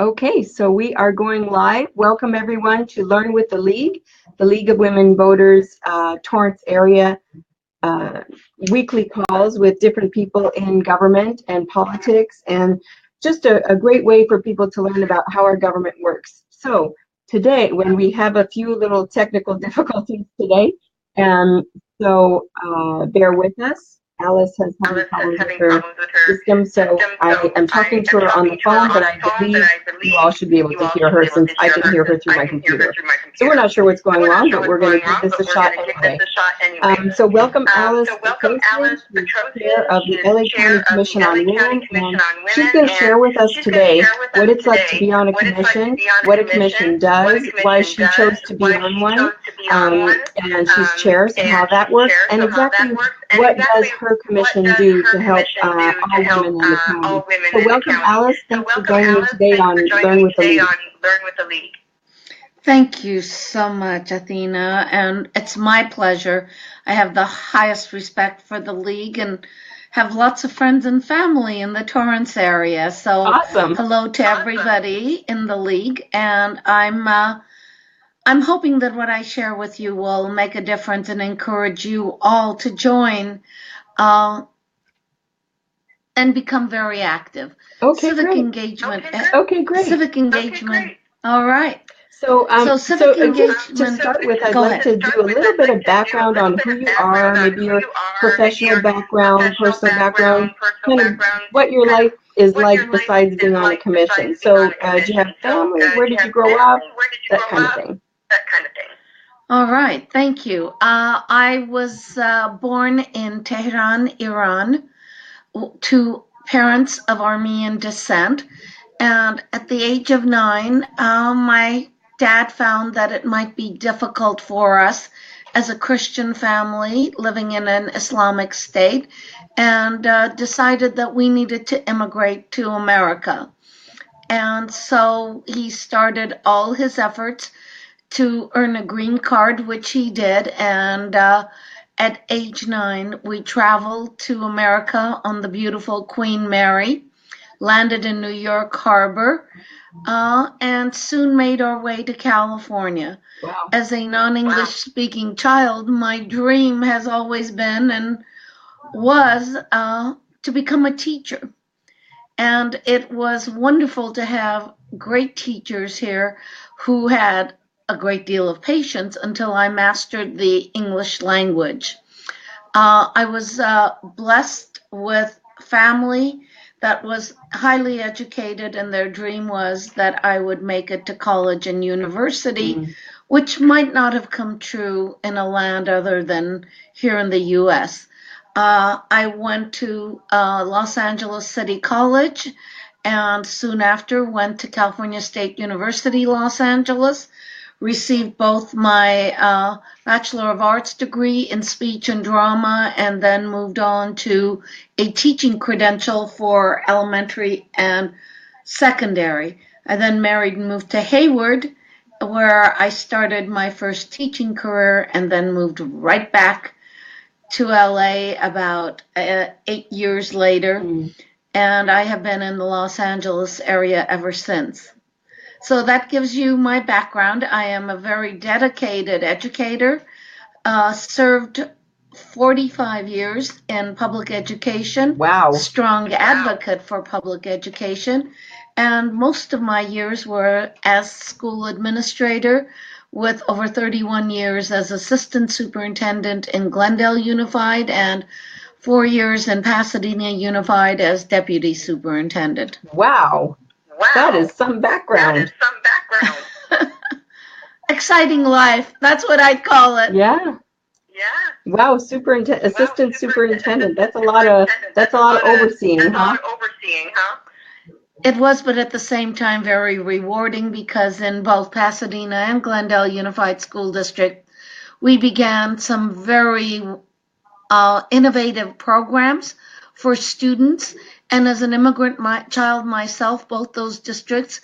Okay, so we are going live. Welcome everyone to Learn with the League of Women Voters, Torrance area weekly calls with different people in government and politics, and just a great way for people to learn about how our government works. So today, when we have a few little technical difficulties today, and bear with us. Alice has having problems with her system, so I am talking to her on the phone, but I believe you all should be able to hear her since I can hear her through my computer. So we're not sure what's going wrong, but we're going to give this a shot anyway. So welcome Alice Petrossian, who's chair of the LA County Commission on Women, and she's going to share with us today what it's like to be on a commission, what a commission does, why she chose to be on one, and she's chair, so how that works, and exactly what does her commission do to help all women in the county. So welcome Alice, thanks for joining me today on Learn with the League. Thank you so much, Athena, and it's my pleasure. I have the highest respect for the League and have lots of friends and family in the Torrance area. So awesome. Hello to everybody in the League, and I'm hoping that what I share with you will make a difference and encourage you all to join and become very active. Okay, civic great. engagement. Okay, great. Civic engagement. All right. So civic engagement. To start with, I'd like to do a little bit of background on who you are, maybe your professional background, personal background, kind of what your life is like besides being on a commission. So do you have family? Where did you grow up? That kind of thing. All right, thank you. I was born in Tehran, Iran, to parents of Armenian descent. And at the age of 9, my dad found that it might be difficult for us as a Christian family living in an Islamic state, and decided that we needed to immigrate to America. And so he started all his efforts to earn a green card, which he did. And at age 9, we traveled to America on the beautiful Queen Mary, landed in New York Harbor, and soon made our way to California. Wow. As a non-English speaking child, my dream has always been and was to become a teacher. And it was wonderful to have great teachers here who had a great deal of patience until I mastered the English language. I was blessed with family that was highly educated, and their dream was that I would make it to college and university, which might not have come true in a land other than here in the U.S. I went to Los Angeles City College, and soon after went to California State University, Los Angeles, received both my Bachelor of Arts degree in speech and drama, and then moved on to a teaching credential for elementary and secondary. I then married and moved to Hayward, where I started my first teaching career, and then moved right back to LA about 8 years later. And I have been in the Los Angeles area ever since. So that gives you my background. I am a very dedicated educator, served 45 years in public education. Wow. Strong advocate for public education. And most of my years were as school administrator, with over 31 years as assistant superintendent in Glendale Unified and 4 years in Pasadena Unified as deputy superintendent. Wow. That is some background. Exciting life. That's what I'd call it. Yeah. Wow, assistant superintendent. That's a lot of overseeing, huh? It was, but at the same time very rewarding, because in both Pasadena and Glendale Unified School District, we began some very innovative programs for students. And as an immigrant child myself, both those districts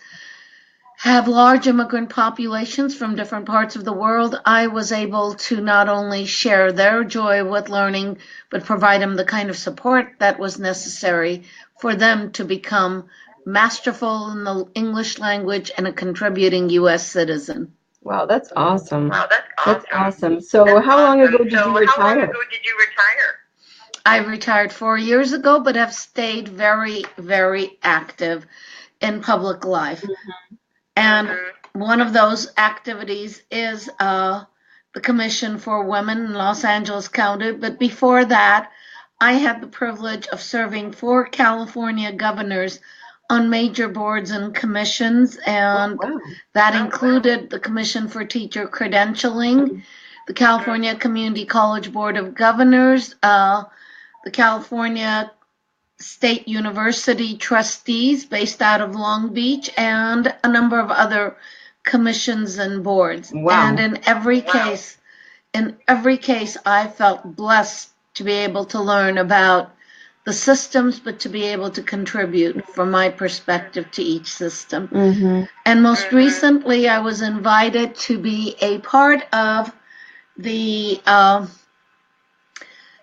have large immigrant populations from different parts of the world. I was able to not only share their joy with learning, but provide them the kind of support that was necessary for them to become masterful in the English language, and a contributing U.S. citizen. Wow, that's awesome. Wow, that's That's awesome. awesome. So That's how long awesome. ago did you So how long retire? ago did you retire? I retired 4 years ago, but have stayed very, very active in public life. And one of those activities is the Commission for Women in Los Angeles County. But before that, I had the privilege of serving 4 California governors on major boards and commissions, and Wow. that included the Commission for Teacher Credentialing, the California Community College Board of Governors, the California State University trustees based out of Long Beach, and a number of other commissions and boards. Wow. And in every case, I felt blessed to be able to learn about the systems, but to be able to contribute from my perspective to each system. And most recently, I was invited to be a part of the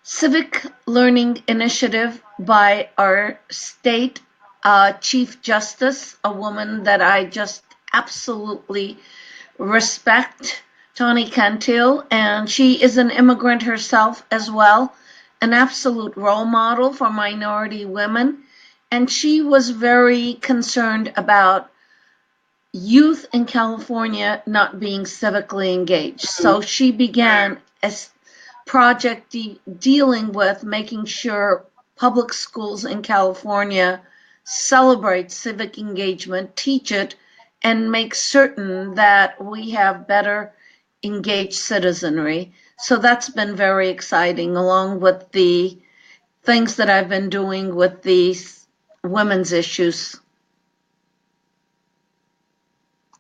civic learning initiative by our state Chief Justice, a woman that I just absolutely respect, Tawny Cantil, and she is an immigrant herself as well, an absolute role model for minority women. And she was very concerned about youth in California not being civically engaged. So she began a project dealing with making sure public schools in California celebrate civic engagement, teach it, and make certain that we have better engaged citizenry. So that's been very exciting, along with the things that I've been doing with these women's issues.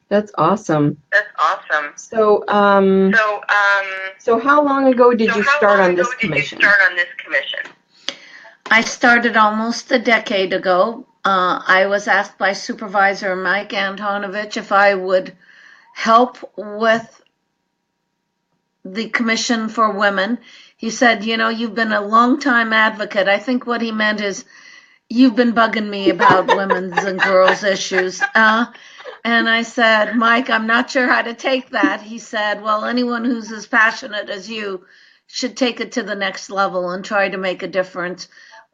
That's awesome. That's awesome. So, so how long ago did you start on this commission? I started almost a decade ago. I was asked by Supervisor Mike Antonovich if I would help with the Commission for Women. He said, you know, you've been a long-time advocate. I think what he meant is you've been bugging me about women's and girls' issues. And I said, Mike, I'm not sure how to take that. He said, well, anyone who's as passionate as you should take it to the next level and try to make a difference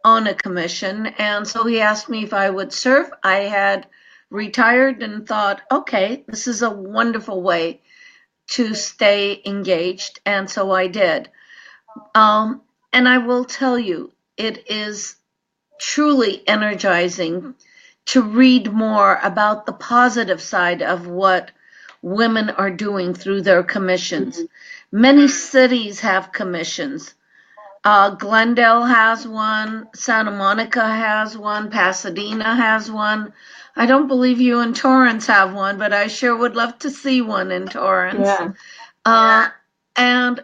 on a commission. And so he asked me if I would serve. I had retired and thought, okay, this is a wonderful way to stay engaged. And so I did. And I will tell you, it is truly energizing to read more about the positive side of what women are doing through their commissions. Many cities have commissions. Glendale has one, Santa Monica has one, Pasadena has one. I don't believe you in Torrance have one, but I sure would love to see one in Torrance. And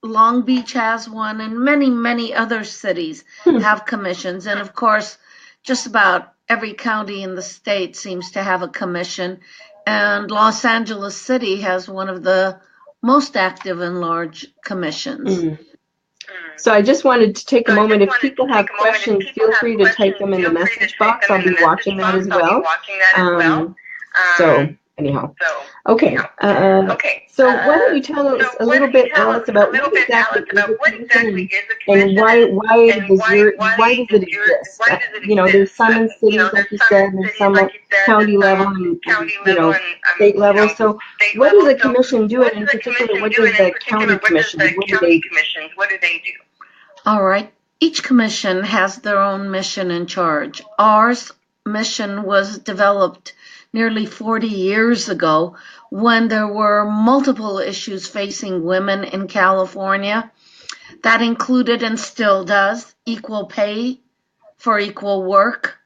Long Beach has one, and many, many other cities have commissions. And of course, just about every county in the state seems to have a commission. And Los Angeles City has one of the most active and large commissions. So I just wanted to take a moment. If people have questions, feel free to type them in the message box. I'll be watching that as well. So anyhow, okay. So why don't you tell us a little bit, Alice, about what exactly is a commission and why does it exist? You know, there's some in cities, like you said, and some at county level and state level. So what does a commission do, and in particular, what does the county commission do? What do they do? All right. Each commission has their own mission and charge. Ours mission was developed nearly 40 years ago when there were multiple issues facing women in California. That included, and still does, equal pay for equal work.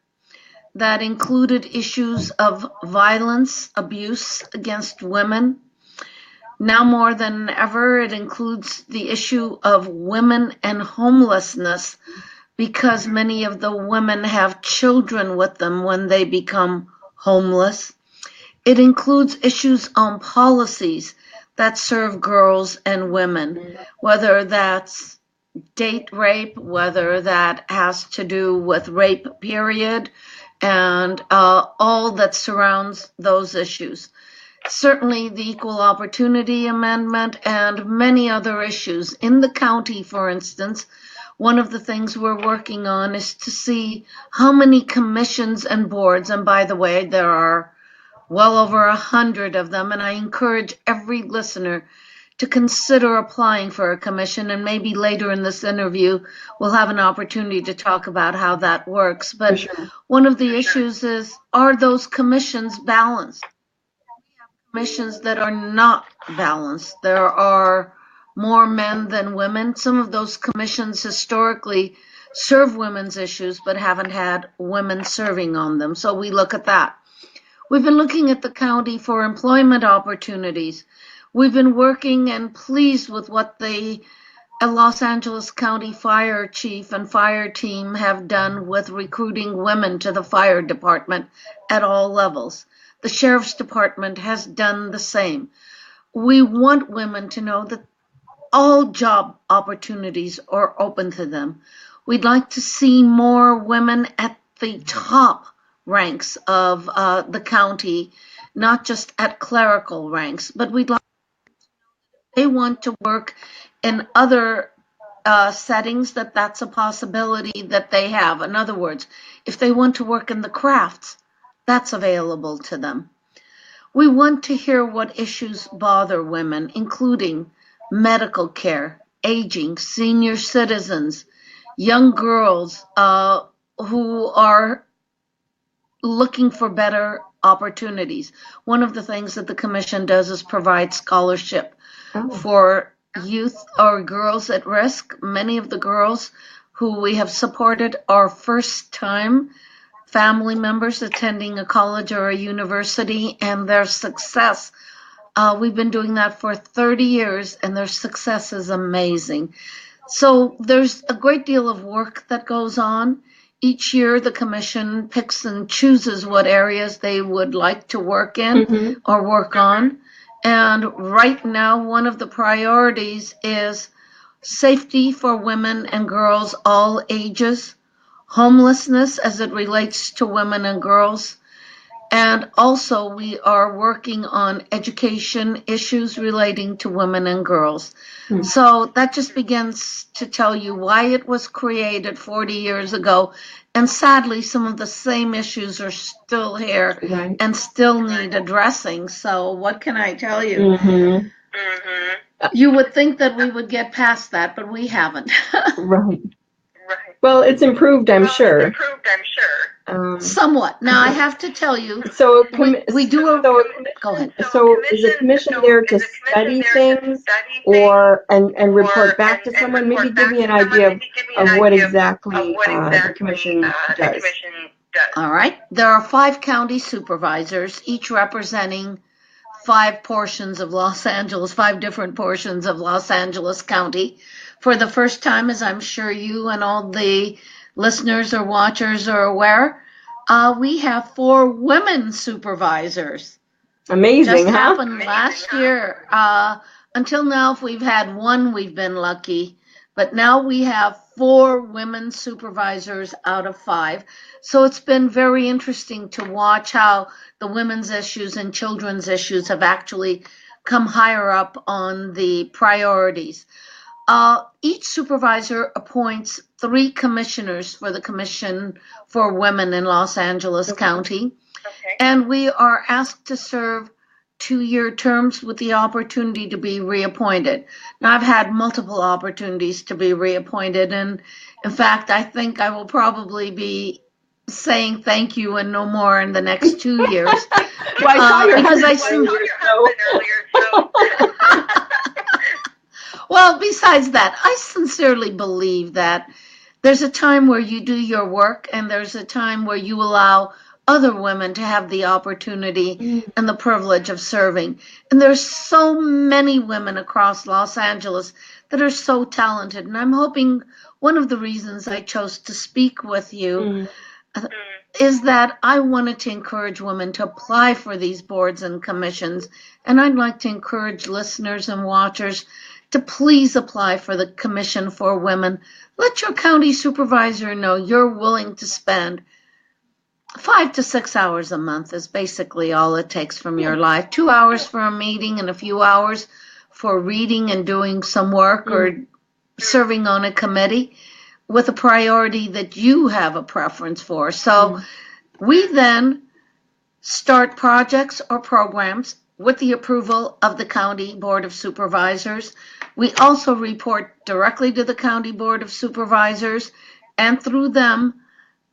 That included issues of violence, abuse against women. Now more than ever, it includes the issue of women and homelessness, because many of the women have children with them when they become homeless. It includes issues on policies that serve girls and women, whether that's date rape, whether that has to do with rape, period, and all that surrounds those issues. Certainly the Equal Opportunity Amendment and many other issues. In the county, for instance, one of the things we're working on is to see how many commissions and boards, and by the way, there are well over 100 of them, and I encourage every listener to consider applying for a commission, and maybe later in this interview we'll have an opportunity to talk about how that works. But one of the issues is, are those commissions balanced? Commissions that are not balanced. There are more men than women. Some of those commissions historically serve women's issues but haven't had women serving on them. So we look at that. We've been looking at the county for employment opportunities. We've been working and pleased with what the Los Angeles County Fire Chief and fire team have done with recruiting women to the fire department at all levels. The Sheriff's Department has done the same. We want women to know that all job opportunities are open to them. We'd like to see more women at the top ranks of the county, not just at clerical ranks, but we'd like they want to work in other settings, that's a possibility that they have. In other words, if they want to work in the crafts, that's available to them. We want to hear what issues bother women, including medical care, aging, senior citizens, young girls who are looking for better opportunities. One of the things that the Commission does is provide scholarship for youth or girls at risk. Many of the girls who we have supported are first-time family members attending a college or a university, and their success, we've been doing that for 30 years, and their success is amazing. So there's a great deal of work that goes on. Each year, the Commission picks and chooses what areas they would like to work in or work on. And right now, one of the priorities is safety for women and girls all ages, homelessness as it relates to women and girls, and also we are working on education issues relating to women and girls. So that just begins to tell you why it was created 40 years ago, and sadly some of the same issues are still here and still need addressing. So what can I tell you? You would think that we would get past that, but we haven't. Right. Well, it's improved, I'm sure. Somewhat. Now I have to tell you, so we do a. so, Go ahead. So is the commission there to study things or and report back to someone? Maybe give me an idea of what exactly the commission does. All right. There are 5 county supervisors, each representing 5 portions of Los Angeles, 5 different portions of Los Angeles County. For the first time, as I'm sure you and all the listeners or watchers are aware, we have 4 women supervisors. Amazing, Just happened last year. Until now, if we've had 1, we've been lucky. But now we have 4 women supervisors out of 5. So it's been very interesting to watch how the women's issues and children's issues have actually come higher up on the priorities. Each supervisor appoints 3 commissioners for the Commission for Women in Los Angeles County. And we are asked to serve 2-year terms with the opportunity to be reappointed. Now, I've had multiple opportunities to be reappointed, and in fact, I think I will probably be saying thank you and no more in the next 2 years. Because well, besides that, I sincerely believe that there's a time where you do your work and there's a time where you allow other women to have the opportunity and the privilege of serving. And there's so many women across Los Angeles that are so talented. And I'm hoping one of the reasons I chose to speak with you is that I wanted to encourage women to apply for these boards and commissions. And I'd like to encourage listeners and watchers to please apply for the Commission for Women. Let your county supervisor know you're willing to spend 5 to 6 hours a month is basically all it takes from your life. 2 hours for a meeting and a few hours for reading and doing some work or serving on a committee with a priority that you have a preference for. So we then start projects or programs with the approval of the County Board of Supervisors. We also report directly to the County Board of Supervisors, and through them,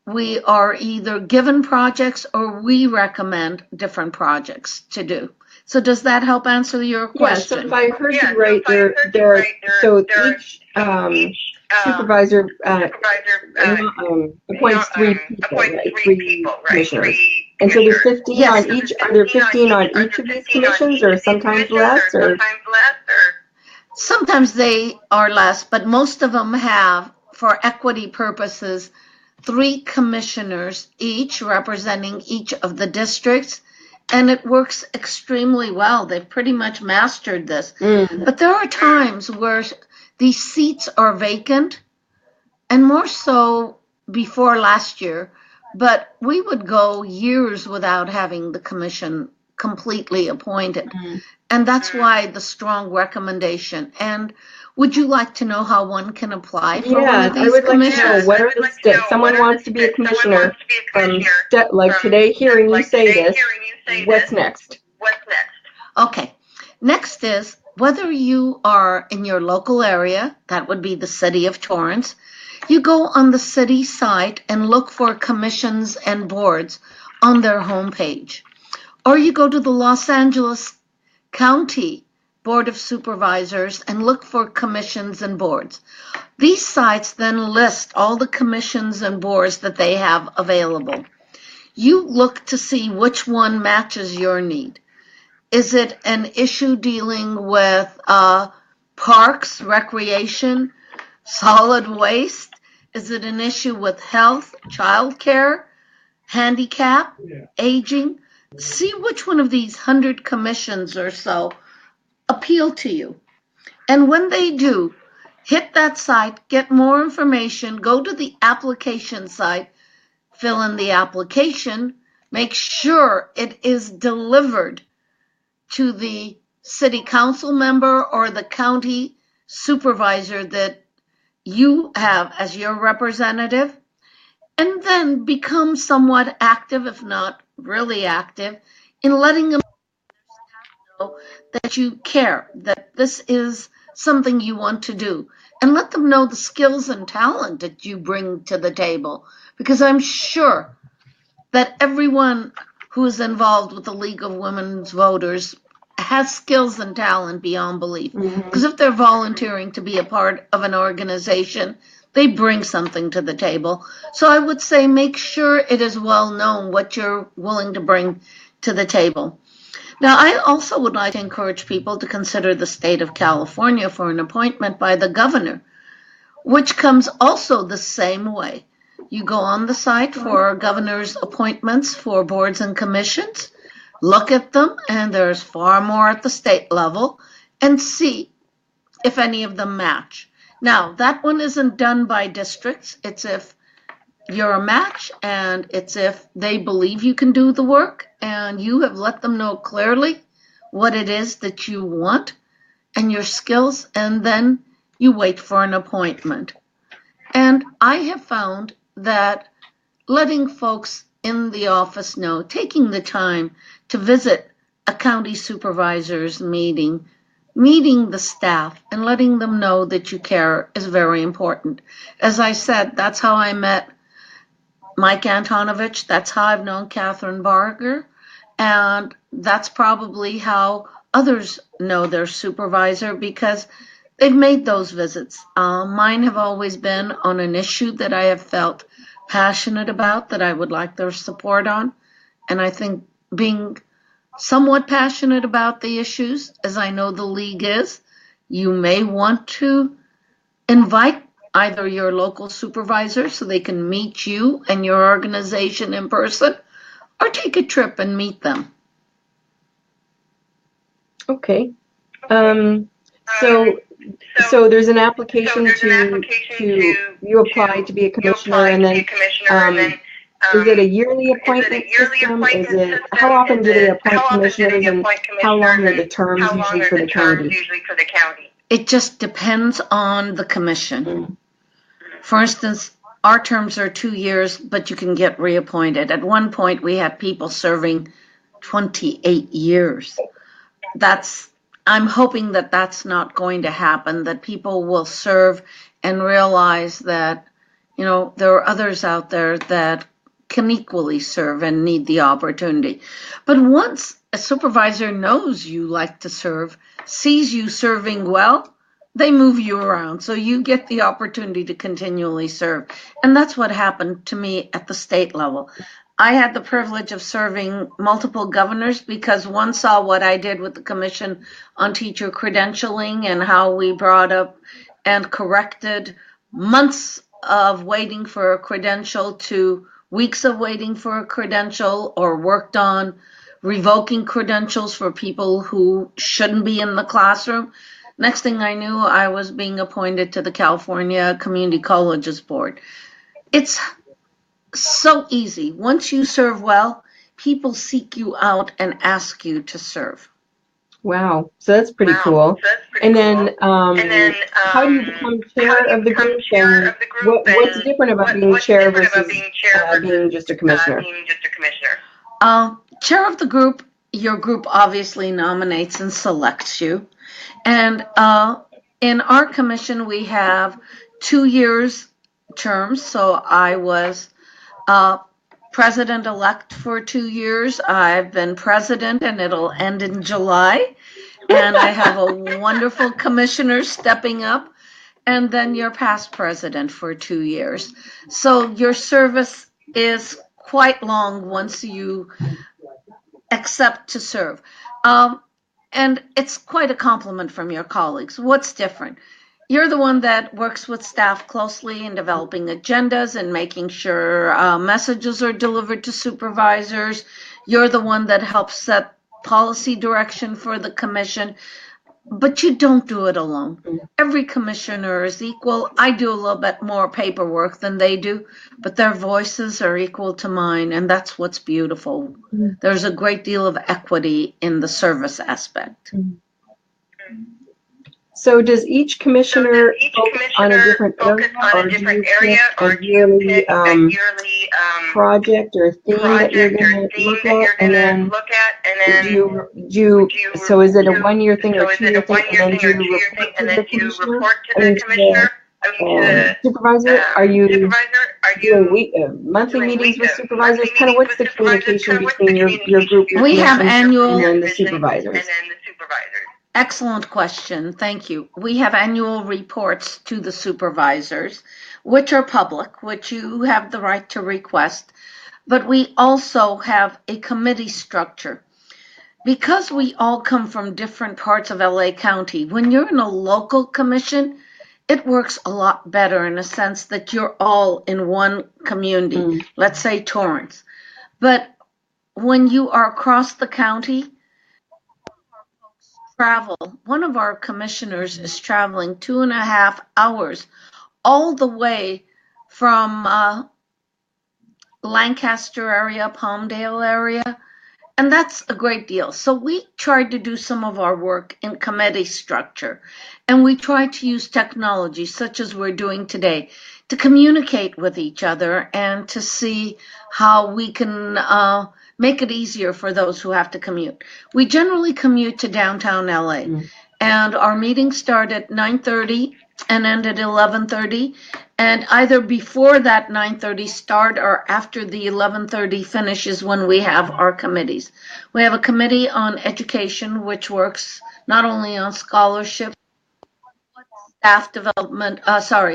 we are either given projects or we recommend different projects to do. So does that help answer your question? Yeah, so if I heard you right, so each supervisor appoints 3 people, right? 3 commissioners. And so there's 15 Yes. on each. Are there 15 on each of these commissions, or sometimes less, or? Sometimes they are less, but most of them have, for equity purposes, 3 commissioners each representing each of the districts, and it works extremely well. They've pretty much mastered this. But there are times where these seats are vacant, and more so before last year, but we would go years without having the commission completely appointed. And that's why the strong recommendation. And would you like to know how one can apply for one of these I would commissions? like to know, what are the steps? Someone wants to be a commissioner. Like today, hearing you say this, what's next? Okay. Next is whether you are in your local area, that would be the city of Torrance, you go on the city site and look for commissions and boards on their homepage. Or you go to the Los Angeles County Board of Supervisors and look for commissions and boards. These sites then list all the commissions and boards that they have available. You look to see which one matches your need. Is it an issue dealing with parks, recreation, solid waste? Is it an issue with health, childcare, handicap, aging? See which one of these 100 commissions or so appeal to you. And when they do, hit that site, get more information, go to the application site, fill in the application, make sure it is delivered to the city council member or the county supervisor that you have as your representative, and then become somewhat active, if not really active, in letting them know that you care, that this is something you want to do, and let them know the skills and talent that you bring to the table. Because I'm sure that everyone who is involved with the League of Women's Voters has skills and talent beyond belief. Because if they're volunteering to be a part of an organization, they bring something to the table. So I would say make sure it is well known what you're willing to bring to the table. Now, I also would like to encourage people to consider the state of California for an appointment by the governor, which comes also the same way. You go on the site for governor's appointments for boards and commissions, look at them, and there's far more at the state level, and see if any of them match. Now, that one isn't done by districts. It's if you're a match, and it's if they believe you can do the work, and you have let them know clearly what it is that you want and your skills, and then you wait for an appointment. And I have found that letting folks in the office know, taking the time to visit a county supervisor's meeting the staff and letting them know that you care is very important. As I said, that's how I met Mike Antonovich. That's how I've known Catherine Barger. And that's probably how others know their supervisor, because they've made those visits. Mine have always been on an issue that I have felt passionate about, that I would like their support on. And I think being somewhat passionate about the issues, as I know the league is, you may want to invite either your local supervisor so they can meet you and your organization in person, or take a trip and meet them. Okay. So there's an application to you apply to be a commissioner, and then Is it a yearly appointment system? Is it, how often do they appoint commissioners, and how long are the terms usually for the county? It just depends on the commission. Mm. For instance, our terms are 2 years, but you can get reappointed. At one point, we had people serving 28 years. I'm hoping that that's not going to happen, that people will serve and realize that, there are others out there that can equally serve and need the opportunity. But once a supervisor knows you like to serve, sees you serving well, they move you around. So you get the opportunity to continually serve. And that's what happened to me at the state level. I had the privilege of serving multiple governors because one saw what I did with the Commission on Teacher Credentialing and how we brought up and corrected months of waiting for a credential to weeks of waiting for a credential, or worked on revoking credentials for people who shouldn't be in the classroom. Next thing I knew, I was being appointed to the California Community Colleges Board. It's so easy. Once you serve well, people seek you out and ask you to serve. Wow, so that's pretty cool. And then, how do you become chair of the group, and what's different about being chair versus being just a commissioner? Chair of the group, your group obviously nominates and selects you. And in our commission, we have 2 years terms. So I was president-elect for 2 years. I've been president, and it'll end in July. And I have a wonderful commissioner stepping up. And then you're past president for 2 years. So your service is quite long once you accept to serve. And it's quite a compliment from your colleagues. What's different? You're the one that works with staff closely in developing agendas and making sure messages are delivered to supervisors. You're the one that helps set policy direction for the commission, but you don't do it alone. Every commissioner is equal. I do a little bit more paperwork than they do, but their voices are equal to mine, and that's what's beautiful. There's a great deal of equity in the service aspect. So does each commissioner focus on a different area, or do you pick a yearly project or theme that you're going to look at, and then so is it a 1-year thing or 2-year thing, and then do you report to the commissioner, I mean to the supervisor? Are you doing monthly meetings with supervisors? Kind of what's the communication between your group and the supervisors? Excellent question. Thank you. We have annual reports to the supervisors, which are public, which you have the right to request. But we also have a committee structure. Because we all come from different parts of LA County, when you're in a local commission, it works a lot better in a sense that you're all in one community, let's say Torrance. But when you are across the county, one of our commissioners is traveling 2.5 hours all the way from Lancaster area, Palmdale area, and that's a great deal. So we tried to do some of our work in committee structure, and we tried to use technology such as we're doing today to communicate with each other and to see how we can make it easier for those who have to commute. We generally commute to downtown LA, and our meetings start at 9:30 and end at 11:30, and either before that 9:30 start or after the 11:30 finish is when we have our committees. We have a committee on education, which works not only on scholarship, staff development,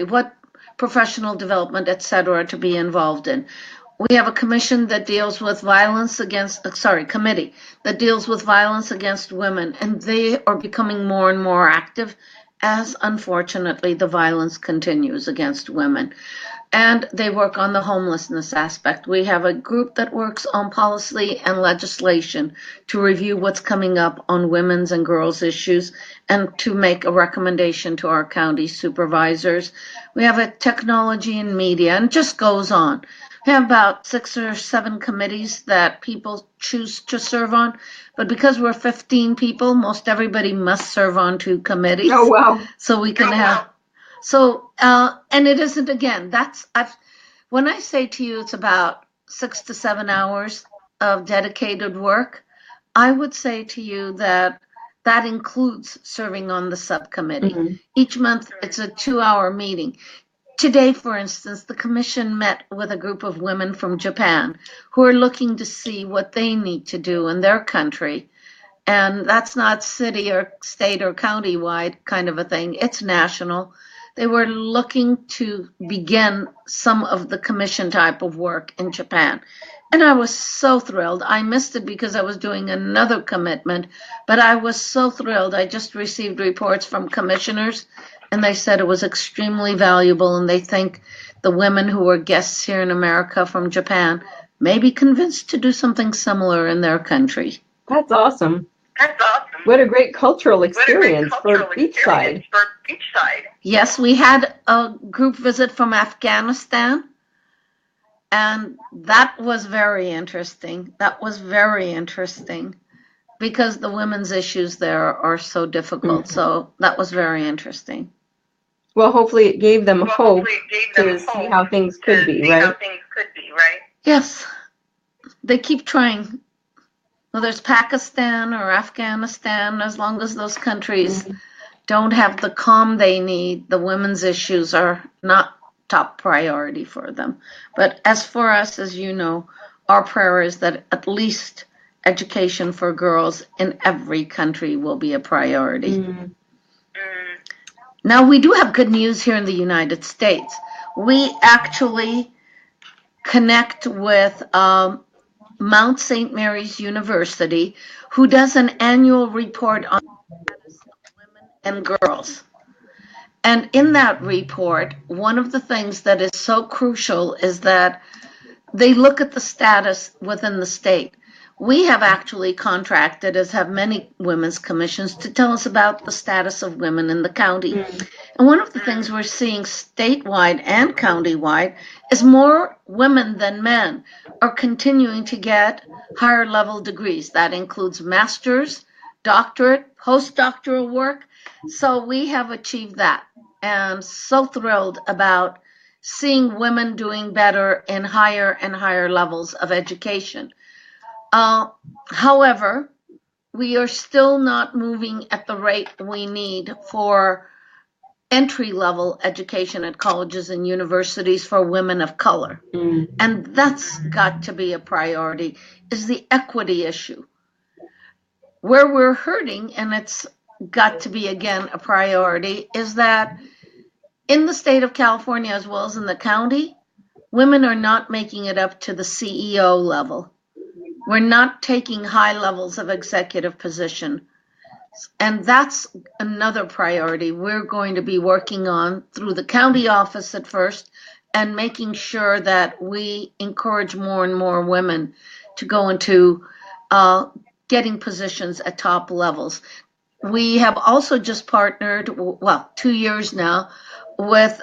what professional development, etc., to be involved in. We have a commission that deals with committee that deals with violence against women, and they are becoming more and more active as, unfortunately, the violence continues against women. And they work on the homelessness aspect. We have a group that works on policy and legislation to review what's coming up on women's and girls' issues and to make a recommendation to our county supervisors. We have a technology and media, and it just goes on. have about 6 or 7 committees that people choose to serve on, but because we're 15 people, most everybody must serve on 2 committees. Oh, wow. So we can have, and it isn't, again, when I say to you it's about 6 to 7 hours of dedicated work, I would say to you that that includes serving on the subcommittee. Mhm. Each month it's a 2-hour meeting. Today, for instance, the commission met with a group of women from Japan who are looking to see what they need to do in their country. And that's not city or state or county wide kind of a thing. It's national. They were looking to begin some of the commission type of work in Japan. And I was so thrilled. I missed it because I was doing another commitment, but I was so thrilled. I just received reports from commissioners, and they said it was extremely valuable, and they think the women who were guests here in America from Japan may be convinced to do something similar in their country. That's awesome. That's awesome. What a great cultural What a great experience cultural for each side. experience for each side. Yes, we had a group visit from Afghanistan, and that was very interesting. That was very interesting because the women's issues there are so difficult. So that was very interesting. Well, hopefully it gave them hope Hopefully it gave them to see hope how things to could be, see how right? things could be, right? Yes, they keep trying. Whether it's Pakistan or Afghanistan, as long as those countries don't have the calm they need, the women's issues are not top priority for them. But as for us, as you know, our prayer is that at least education for girls in every country will be a priority. Mm. Now, we do have good news here in the United States. We actually connect with Mount St. Mary's University, who does an annual report on the status of women and girls. And in that report, one of the things that is so crucial is that they look at the status within the state. We have actually contracted, as have many women's commissions, to tell us about the status of women in the county. And one of the things we're seeing statewide and countywide is more women than men are continuing to get higher level degrees. That includes master's, doctorate, postdoctoral work. So we have achieved that. And so thrilled about seeing women doing better in higher and higher levels of education. However, we are still not moving at the rate we need for entry-level education at colleges and universities for women of color. And that's got to be a priority, is the equity issue. Where we're hurting, and it's got to be, again, a priority, is that in the state of California, as well as in the county, women are not making it up to the CEO level. We're not taking high levels of executive position. And that's another priority we're going to be working on through the county office at first, and making sure that we encourage more and more women to go into getting positions at top levels. We have also just partnered, 2 years now, with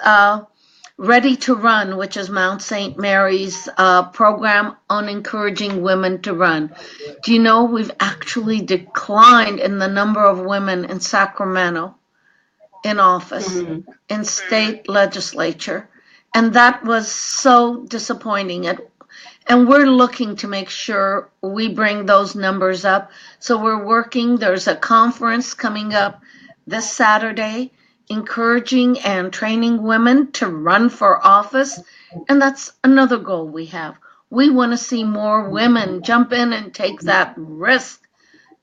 Ready to Run, which is Mount St. Mary's program on encouraging women to run. Do you know we've actually declined in the number of women in Sacramento in office, in state legislature? And that was so disappointing. And we're looking to make sure we bring those numbers up. So we're working, there's a conference coming up this Saturday, encouraging and training women to run for office. And that's another goal we have. We want to see more women jump in and take that risk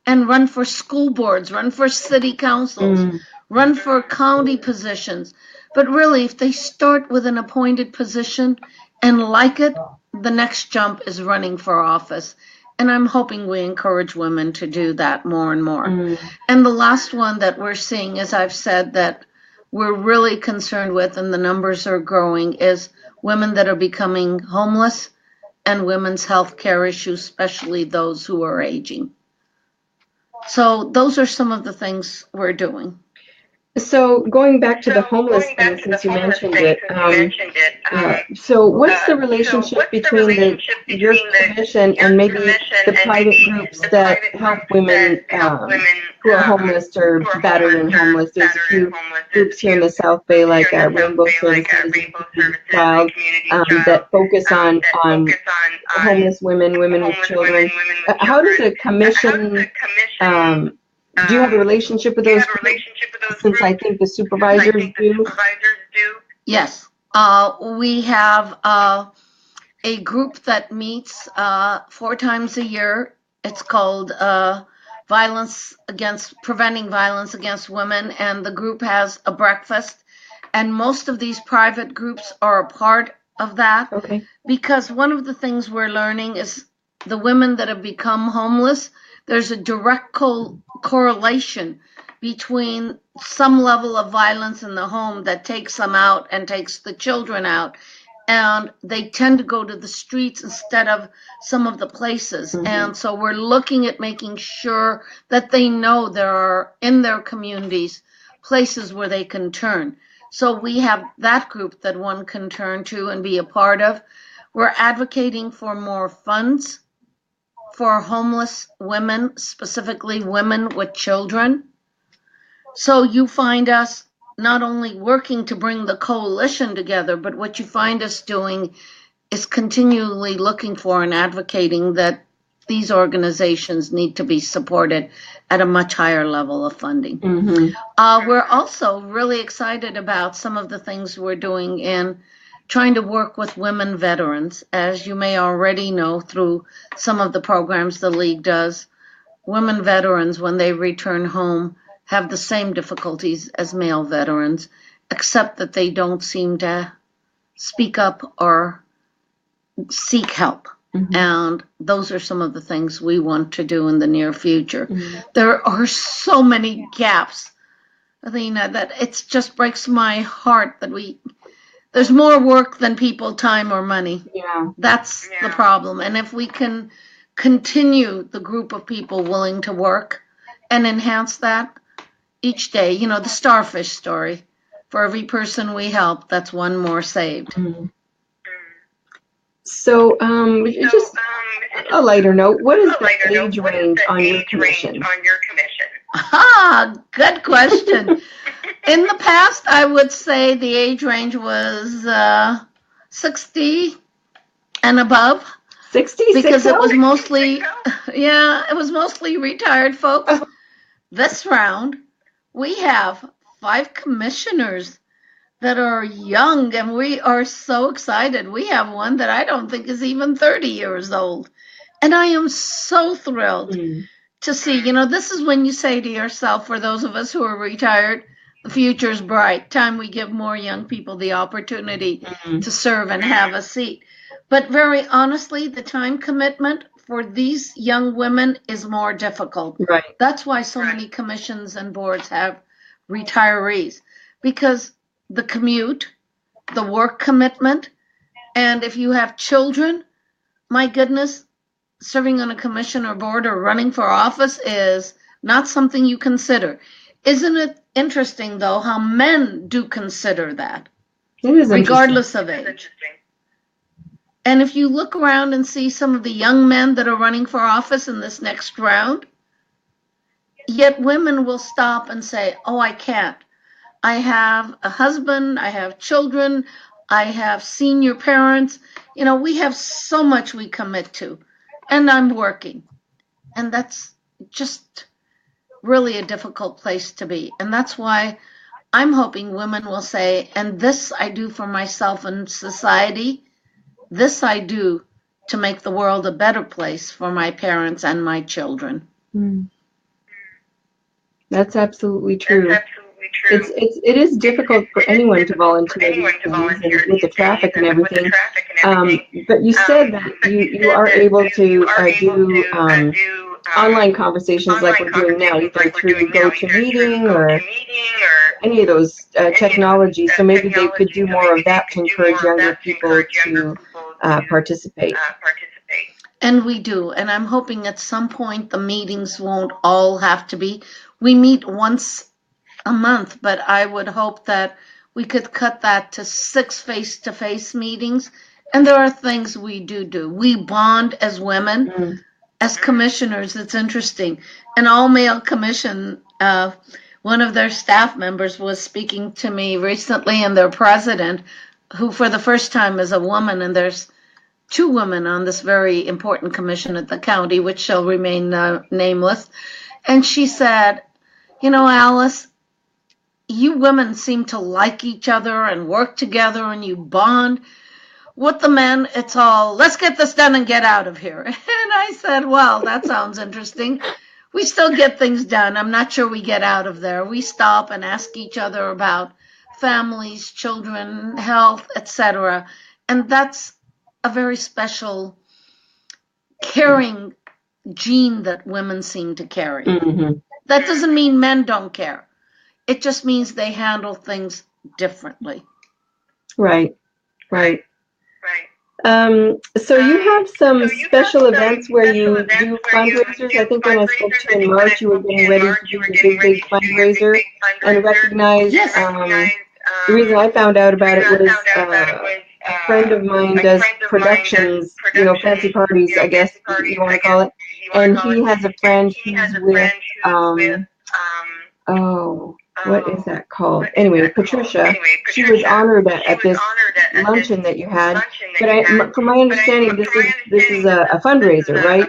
and run for school boards, run for city councils, run for county positions. But really, if they start with an appointed position and like it, the next jump is running for office. And I'm hoping we encourage women to do that more and more. And the last one that we're seeing, as I've said, that we're really concerned with, and the numbers are growing, is women that are becoming homeless and women's health care issues, especially those who are aging. So those are some of the things we're doing. So going back to the homeless thing, since you mentioned it, so what's the relationship between your commission and maybe the private groups that help women who are homeless or battered and homeless? There's a few groups here in the South Bay, like Rainbow Services, Child, that focus on homeless women, women with children. How does a commission do you have a relationship with those groups? Since I think the supervisors do. Yes. We have a group that meets 4 times a year. It's called Preventing Violence Against Women, and the group has a breakfast. And most of these private groups are a part of that. Okay. Because one of the things we're learning is the women that have become homeless, there's a direct correlation between some level of violence in the home that takes them out and takes the children out. And they tend to go to the streets instead of some of the places. Mm-hmm. And so we're looking at making sure that they know there are in their communities places where they can turn. So we have that group that one can turn to and be a part of. We're advocating for more funds for homeless women, specifically women with children. So you find us not only working to bring the coalition together, but what you find us doing is continually looking for and advocating that these organizations need to be supported at a much higher level of funding. Mm-hmm. We're also really excited about some of the things we're doing in trying to work with women veterans. As you may already know through some of the programs the League does, women veterans, when they return home, have the same difficulties as male veterans, except that they don't seem to speak up or seek help. Mm-hmm. And those are some of the things we want to do in the near future. Mm-hmm. There are so many gaps, Athena, that it just breaks my heart that there's more work than people, time, or money. Yeah. That's the problem. And if we can continue the group of people willing to work and enhance that each day, the starfish story, for every person we help, that's one more saved. Mm-hmm. So, just a lighter note, what is the age range on your commission? Good question. In the past, I would say the age range was 60 and above. 60? Because it was mostly, it was mostly retired folks. Oh. This round, we have 5 commissioners that are young, and we are so excited. We have one that I don't think is even 30 years old. And I am so thrilled to see, this is when you say to yourself, for those of us who are retired, the future's bright. Time we give more young people the opportunity to serve and have a seat. But very honestly, the time commitment for these young women is more difficult. Right. That's why so many commissions and boards have retirees, because the commute, the work commitment, and if you have children, my goodness, serving on a commission or board or running for office is not something you consider. Isn't it interesting, though, how men do consider that, it is regardless of age? And if you look around and see some of the young men that are running for office in this next round, yet women will stop and say, oh, I can't. I have a husband, I have children, I have senior parents. We have so much we commit to, and I'm working. And that's just really a difficult place to be. And that's why I'm hoping women will say, and this I do for myself and society, this I do to make the world a better place for my parents and my children. That's absolutely true. It is difficult for anyone to volunteer these days, and with the traffic and everything. But you said that you are able to do online conversations like we're doing now, either through GoToMeeting or any of those technologies. So maybe they could do more of that to encourage younger people to participate. And we do. And I'm hoping at some point the meetings won't all have to be. We meet once a month, but I would hope that we could cut that to 6 face-to-face meetings. And there are things we do. We bond as women, as commissioners. It's interesting. An all-male commission, one of their staff members was speaking to me recently, and their president, who for the first time is a woman, and there's 2 women on this very important commission at the county, which shall remain nameless. And she said, you know, Alice, you women seem to like each other and work together and you bond. With the men, it's all, let's get this done and get out of here. And I said, well, that sounds interesting. We still get things done. I'm not sure we get out of there. We stop and ask each other about families, children, health, etc. And that's a very special caring gene that women seem to carry. That doesn't mean men don't care. It just means they handle things differently. Right. So you have some special events where you do fundraisers. I think when I spoke to you in March, you were getting ready to do a big fundraiser and recognize. The reason I found out about it was a friend of mine does productions, you know, fancy parties, I guess you want to call it. And he has a friend who's with, what is that called? Anyway, Patricia, she was honored at this luncheon that you had. But from my understanding, this is a fundraiser, right?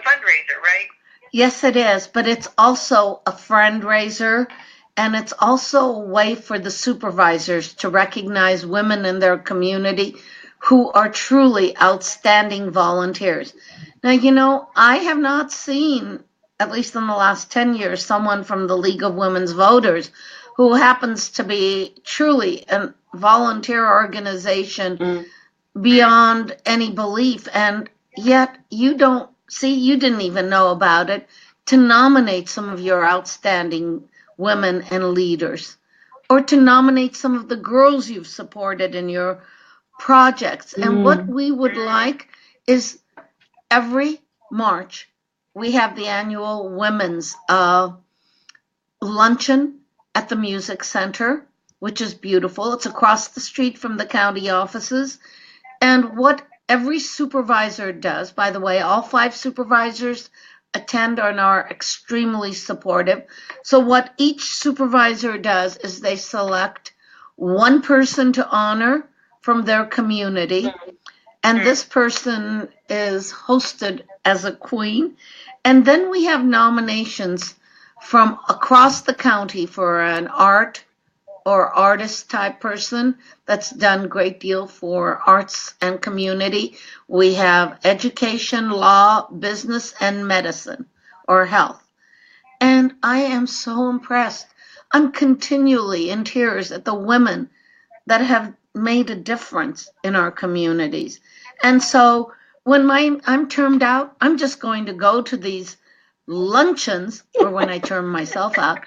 Yes, it is. But it's also a fundraiser, and it's also a way for the supervisors to recognize women in their community who are truly outstanding volunteers. Now, you know, I have not seen, at least in the last 10 years, someone from the League of Women's Voters who happens to be truly a volunteer organization beyond any belief. And yet you didn't even know about it, to nominate some of your outstanding women and leaders, or to nominate some of the girls you've supported in your projects. And what we would like is every March, we have the annual women's luncheon at the Music Center, which is beautiful. It's across the street from the county offices. And what every supervisor does, by the way, all 5 supervisors attend and are extremely supportive. So what each supervisor does is they select one person to honor from their community. And this person is hosted as a queen. And then we have nominations from across the county for an art or artist type person that's done a great deal for arts and community. We have education, law, business, and medicine or health. And I am so impressed. I'm continually in tears at the women that have made a difference in our communities. And so when I'm termed out, I'm just going to go to these luncheons, or when I term myself out,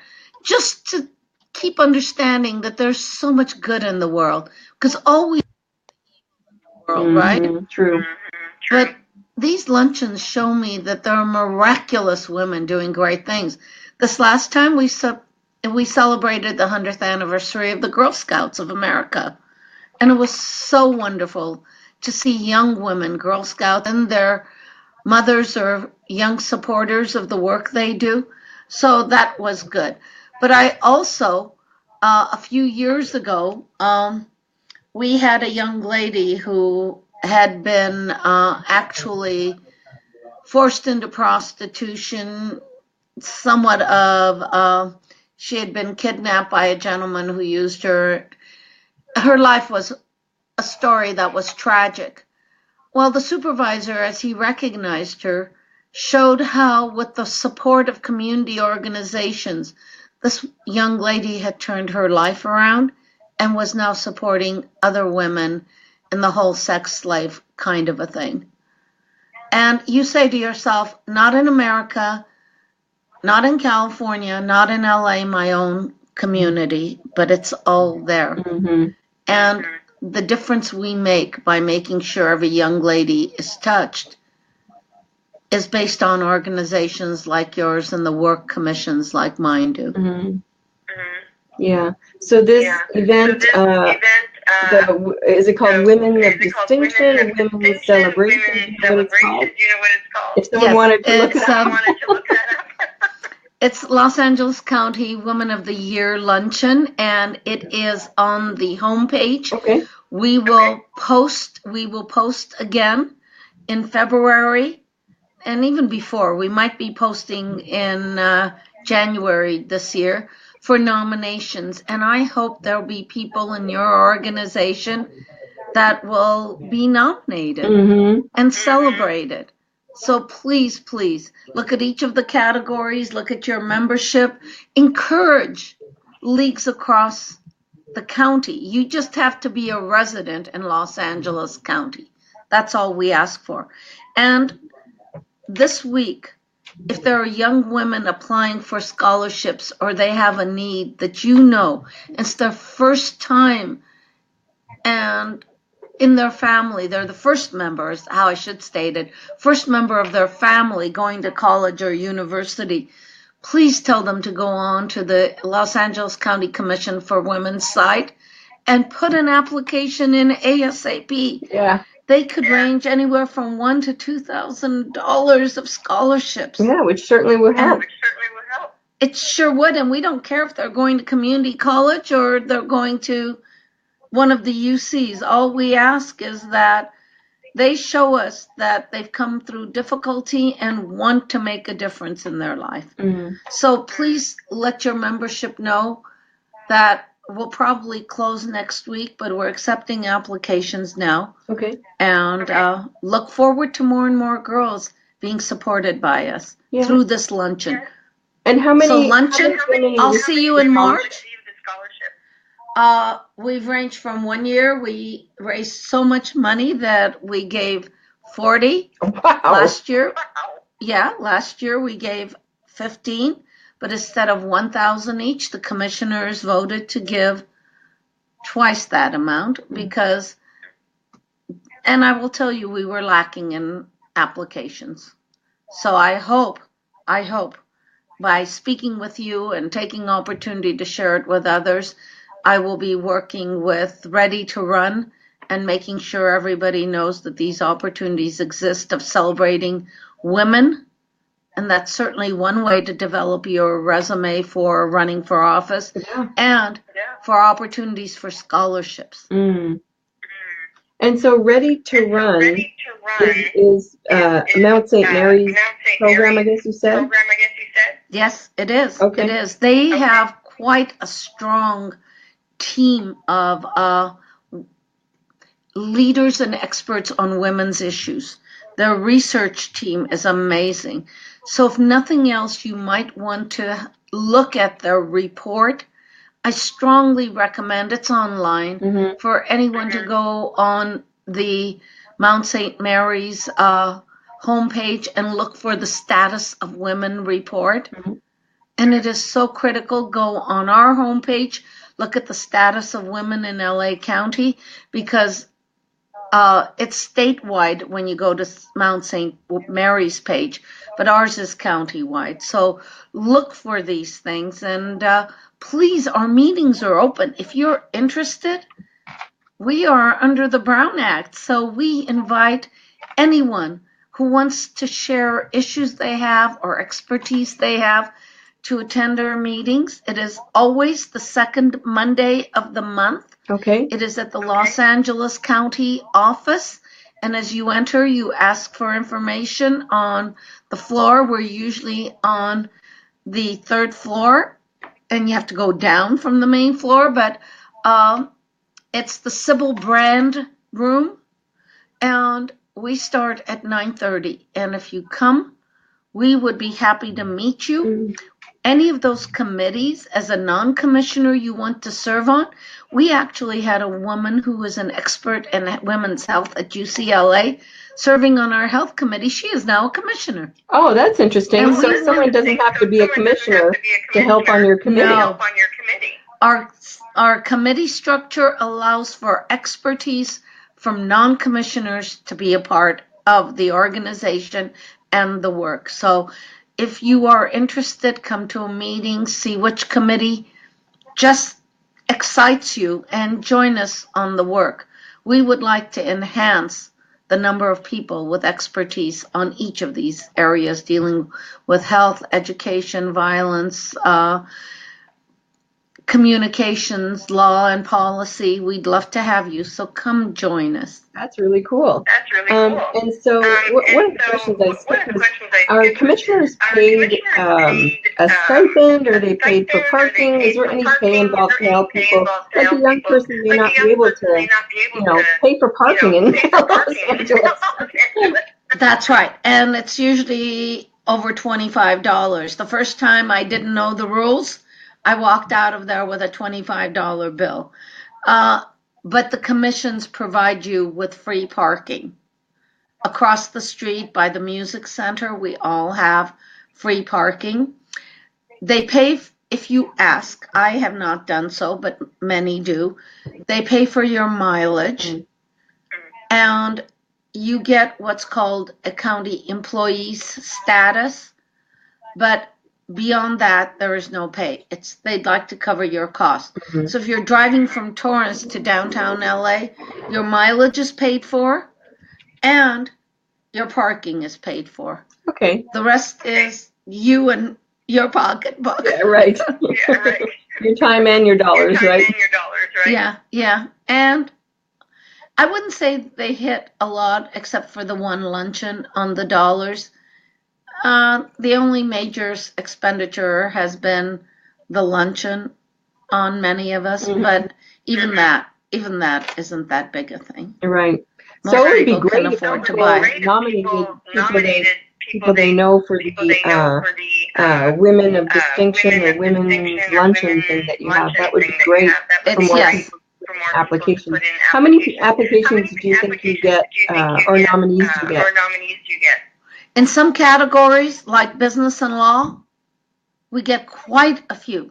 just to keep understanding that there's so much good in the world, because always the world, right? True. But these luncheons show me that there are miraculous women doing great things. This last time we celebrated the 100th anniversary of the Girl Scouts of America, and it was so wonderful to see young women, Girl Scouts, and their mothers or young supporters of the work they do. So that was good. But I also, a few years ago, we had a young lady who had been actually forced into prostitution, somewhat of, she had been kidnapped by a gentleman who used her. Her life was a story that was tragic. Well, the supervisor, as he recognized her, showed how, with the support of community organizations, this young lady had turned her life around and was now supporting other women in the whole sex slave kind of a thing. And you say to yourself, not in America, not in California, not in LA, my own community, but it's all there. And the difference we make by making sure every young lady is touched is based on organizations like yours and the work commissions like mine do. Yeah. So this event, is it called Women of Distinction or Women with Celebration? Do you know what it's called? If someone Yes, wanted to look it it's up. it's Los Angeles County Woman of the Year Luncheon, and it is on the homepage. Okay. We will post again in February, and even before. We might be posting in January this year for nominations, and I hope there'll be people in your organization that will be nominated and celebrated. So please, please look at each of the categories, look at your membership, encourage leagues across the county. You just have to be a resident in Los Angeles County. That's all we ask for. And this week, if there are young women applying for scholarships or they have a need that you know, it's their first time and in their family, they're the first member, is how I should state it, first member of their family going to college or university, please tell them to go on to the Los Angeles County Commission for Women's site and put an application in ASAP. Yeah. They could range anywhere from $1,000 to $2,000 of scholarships. Yeah, which certainly would help. It sure would, and we don't care if they're going to community college or they're going to one of the UCs. All we ask is that they show us that they've come through difficulty and want to make a difference in their life. So please let your membership know that we'll probably close next week, but we're accepting applications now. Okay. And look forward to more and more girls being supported by us through this luncheon. And how many? So luncheon, I'll see you in March. We've ranged from 1 year, we raised so much money that we gave 40. Wow. Last year, last year we gave 15, but instead of 1,000 each, the commissioners voted to give twice that amount because, and I will tell you, we were lacking in applications. So I hope by speaking with you and taking opportunity to share it with others, I will be working with Ready to Run and making sure everybody knows that these opportunities exist of celebrating women. And that's certainly one way to develop your resume for running for office and for opportunities for scholarships. And so Ready to Run is Mount St. Mary's program, I guess you said? Yes, it is. Okay. It is. They have quite a strong team of leaders and experts on women's issues. Their research team is amazing. So if nothing else, you might want to look at their report. I strongly recommend, it's online, for anyone to go on the Mount St. Mary's homepage and look for the Status of Women report. And it is so critical. Go on our homepage, look at the status of women in LA County, because it's statewide when you go to Mount St. Mary's page, but ours is countywide. So look for these things, and please, our meetings are open. If you're interested, we are under the Brown Act, so we invite anyone who wants to share issues they have or expertise they have to attend our meetings. It is always the second Monday of the month. Okay. It is at the Los Angeles County office. And as you enter, you ask for information on the floor. We're usually on the third floor, and you have to go down from the main floor, but it's the Sybil Brand room, and we start at 9:30. And if you come, we would be happy to meet you. Any of those committees, as a non-commissioner you want to serve on, we actually had a woman who was an expert in women's health at UCLA serving on our health committee. She is now a commissioner. Oh, that's interesting. So someone doesn't have to be a commissioner to help on your committee. No. Our committee structure allows for expertise from non-commissioners to be a part of the organization and the work. So if you are interested, come to a meeting, see which committee just excites you, and join us on the work. We would like to enhance the number of people with expertise on each of these areas dealing with health, education, violence, communications, law, and policy. We'd love to have you, so come join us. That's really cool. That's really cool. And so one of the questions I skipped was, are commissioners paid a stipend, or are they paid for parking? Is there any pay involved to help people? Like a young person may not be able to, pay for parking in Los Angeles. That's right. And it's usually over $25. The first time I didn't know the rules, I walked out of there with a $25 bill. But the commissions provide you with free parking. Across the street by the music center, we all have free parking. They pay, if you ask, I have not done so, but many do. They pay for your mileage, and you get what's called a county employee's status, but beyond that, there is no pay. They'd like to cover your costs. Mhm. So if you're driving from Torrance to downtown LA, your mileage is paid for and your parking is paid for. Okay. The rest is you and your pocketbook. Yeah, right. Yeah, right. Your time and your dollars, right? And your dollars, right? Yeah, yeah. And I wouldn't say they hit a lot except for the one luncheon on the dollars. The only major expenditure has been the luncheon on many of us, Mhm. but even that isn't that big a thing. Right. Most So it would be people can great if afford to people buy. nominated people they know for the Women of Distinction or Women's Luncheon thing that you have. That would be great for more Yes. people applications. How many applications do you think you get, or nominees do you get? In some categories, like business and law, we get quite a few.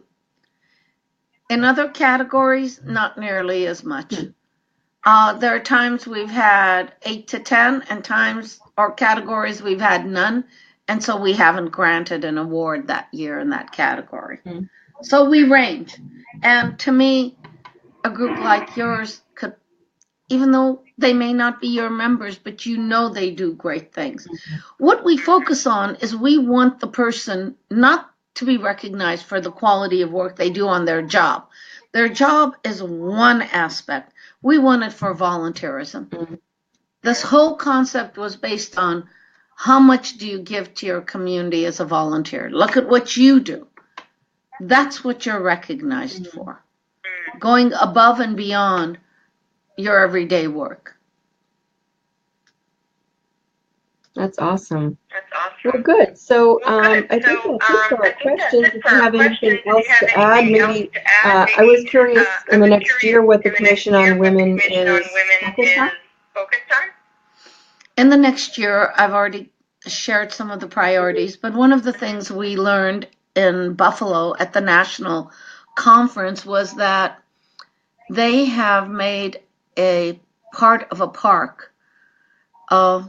In other categories, not nearly as much. There are times we've had 8 to 10, and times or categories we've had none, and so we haven't granted an award that year in that category. Mm. So we range. And to me, a group like yours could, even though they may not be your members, but you know they do great things. Mm-hmm. What we focus on is we want the person not to be recognized for the quality of work they do on their job. Their job is one aspect. We want it for volunteerism. Mm-hmm. This whole concept was based on how much do you give to your community as a volunteer? Look at what you do. That's what you're recognized for. Going above and beyond your everyday work. That's awesome. Well, good. So I think that's it for our questions. If you have anything else to add, maybe I was curious in the next year what the Commission on Women is focused on. In the next year, I've already shared some of the priorities, but one of the things we learned in Buffalo at the national conference was that they have made a part of a park, a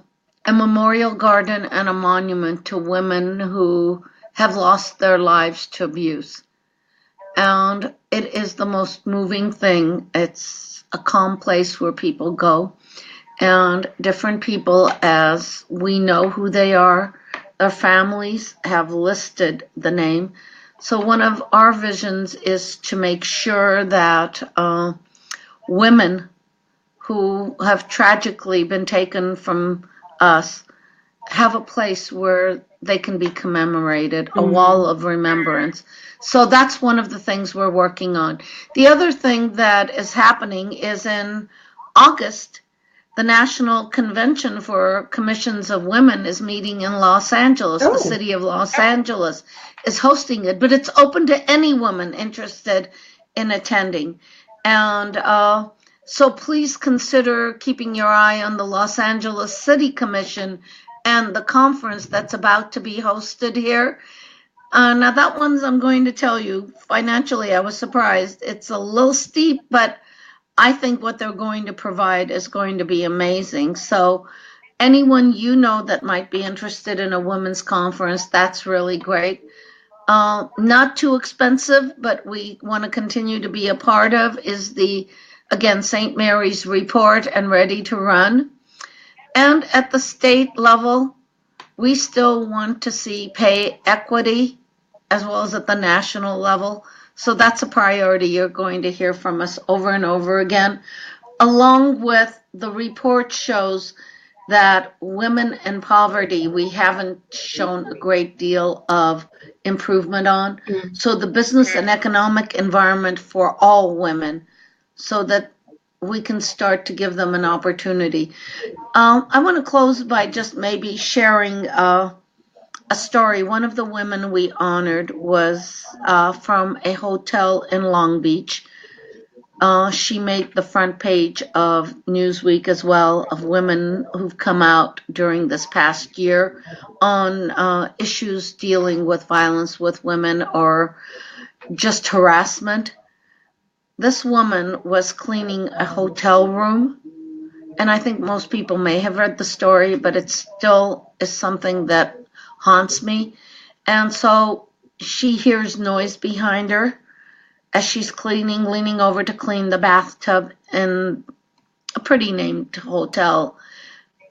memorial garden and a monument to women who have lost their lives to abuse. And it is the most moving thing. It's a calm place where people go. And different people, as we know who they are, their families have listed the name. So one of our visions is to make sure that women who have tragically been taken from us have a place where they can be commemorated, a wall of remembrance. So that's one of the things we're working on. The other thing that is happening is in August, the National Convention for Commissions of Women is meeting in Los Angeles. The city of Los Angeles is hosting it, but it's open to any woman interested in attending. And so please consider keeping your eye on the Los Angeles City Commission and the conference that's about to be hosted here. Now that one's, I'm going to tell you, financially I was surprised. It's a little steep, but I think what they're going to provide is going to be amazing. So anyone you know that might be interested in a women's conference, that's really great. Not too expensive, but we want to continue to be a part of is the, again, St. Mary's report and Ready to Run. And at the state level, we still want to see pay equity as well as at the national level. So that's a priority you're going to hear from us over and over again. Along with the report shows that women in poverty, we haven't shown a great deal of improvement on. So the business and economic environment for all women, so that we can start to give them an opportunity. I want to close by just maybe sharing a story. One of the women we honored was from a hotel in Long Beach. She made the front page of Newsweek as well, of women who've come out during this past year on issues dealing with violence with women or just harassment. This woman was cleaning a hotel room, and I think most people may have read the story, but it still is something that haunts me. And so she hears noise behind her as she's cleaning, leaning over to clean the bathtub in a pretty named hotel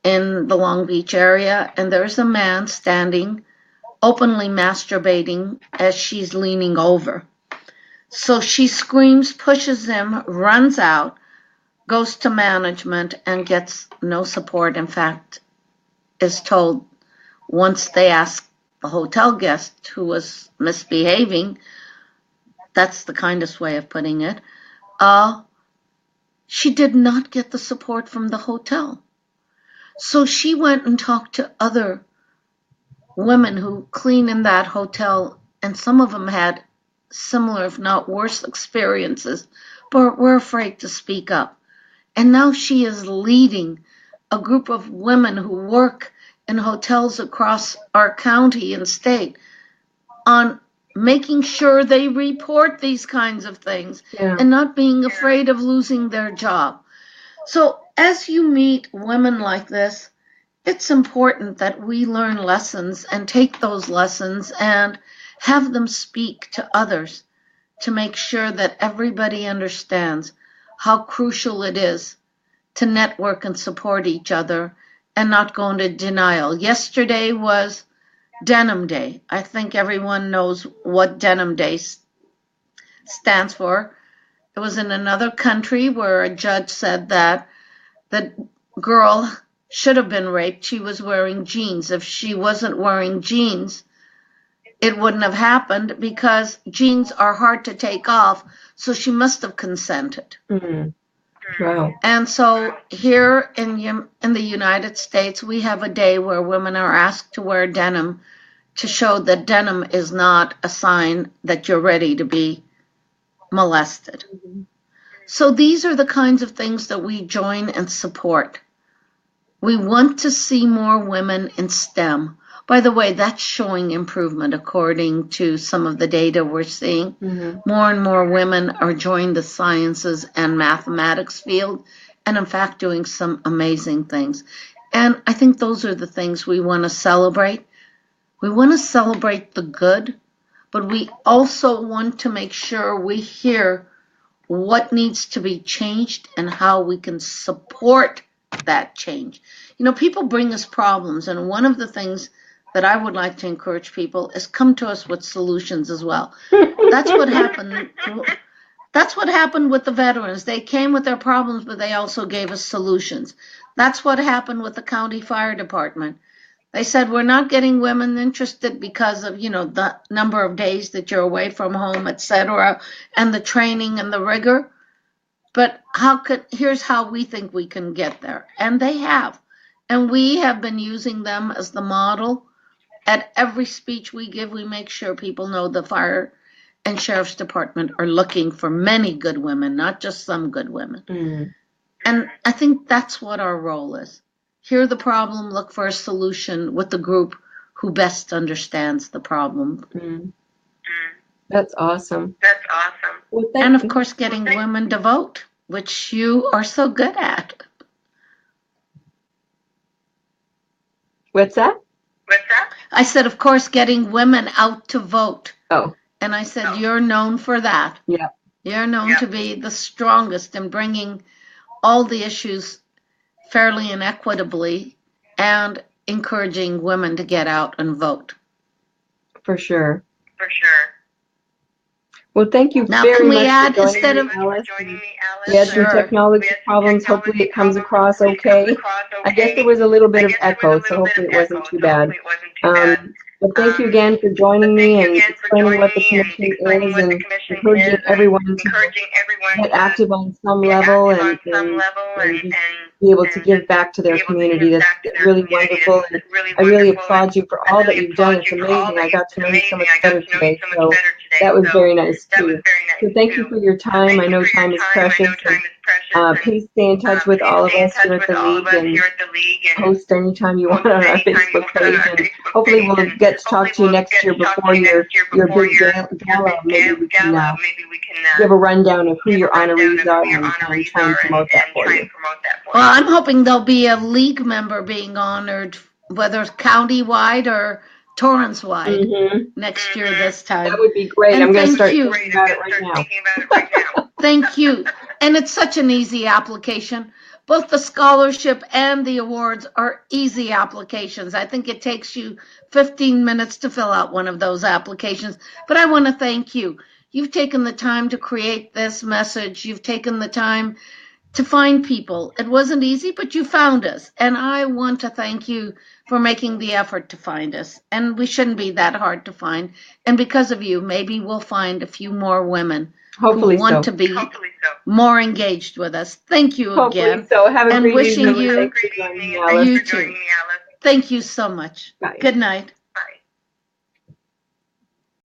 in the Long Beach area. And there's a man standing, openly masturbating as she's leaning over. So she screams, pushes him, runs out, goes to management, and gets no support. In fact, is told once they ask the hotel guest who was misbehaving, that's the kindest way of putting it, she did not get the support from the hotel. So she went and talked to other women who clean in that hotel, and some of them had similar, if not worse, experiences, but were afraid to speak up. And now she is leading a group of women who work in hotels across our county and state on making sure they report these kinds of things and not being afraid of losing their job. So as you meet women like this, it's important that we learn lessons and take those lessons and have them speak to others to make sure that everybody understands how crucial it is to network and support each other and not go into denial. Yesterday was Denim Day. I think everyone knows what Denim Day stands for. It was in another country where a judge said that the girl should have been raped. She was wearing jeans. If she wasn't wearing jeans, it wouldn't have happened because jeans are hard to take off, so she must have consented. Mm-hmm. Wow. And so here in the United States, we have a day where women are asked to wear denim to show that denim is not a sign that you're ready to be molested. Mm-hmm. So these are the kinds of things that we join and support. We want to see more women in STEM. By the way, that's showing improvement according to some of the data we're seeing. Mm-hmm. More and more women are joining the sciences and mathematics field, and in fact doing some amazing things. And I think those are the things we want to celebrate. We want to celebrate the good, but we also want to make sure we hear what needs to be changed and how we can support that change. You know, people bring us problems, and one of the things that I would like to encourage people is come to us with solutions as well. That's what happened. That's what happened with the veterans. They came with their problems, but they also gave us solutions. That's what happened with the county fire department. They said, we're not getting women interested because of, the number of days that you're away from home, etc., and the training and the rigor. But here's how we think we can get there. And they have. And we have been using them as the model. At every speech we give, we make sure people know the fire and sheriff's department are looking for many good women, not just some good women. Mm. And I think that's what our role is. Hear the problem, look for a solution with the group who best understands the problem. Mm. That's awesome. That's awesome. Well, and of course, getting women to vote, which you are so good at. What's that? What's that? I said, of course, getting women out to vote. Oh, And I said, you're known for that. yeah, You're known to be the strongest in bringing all the issues fairly and equitably and encouraging women to get out and vote. for sure. For sure. Well, thank you Now, very can we much add, for joining instead me, of, Alice. Joining me, Alice. We had some Sure. technology problems. Hopefully it comes across okay. I guess there was a little bit of echo, so hopefully it wasn't too bad. But thank you again for joining me and explaining what the commission is and encouraging everyone to get active on some level and just be able to give back to their community. That's really wonderful, and I really applaud you for all that you've done. It's amazing. I got to know you so much better today, so that was very nice too. So thank you for your time. I know time is precious. And, please stay in touch with all of us here at the League and post anytime you want on our Facebook page. And hopefully we'll get to talk to you next year before your big gala. Maybe we can give a rundown of who your honorees are and try and promote that for you. well, I'm hoping there'll be a league member being honored, whether it's county-wide or Torrance-wide next year this time. That would be great. And I'm going to thank start you. thinking about it right now. Thank you. And it's such an easy application. Both the scholarship and the awards are easy applications. I think it takes you 15 minutes to fill out one of those applications. But I want to thank you. You've taken the time to create this message. You've taken the time to find people. It wasn't easy, but you found us. And I want to thank you for making the effort to find us. And we shouldn't be that hard to find. And because of you, maybe we'll find a few more women Hopefully who want so. to be more engaged with us. Thank you Hopefully again. so. Have a And great wishing evening. you- Thanks for joining me, Alice. You too. Thank you so much. Bye. Good night.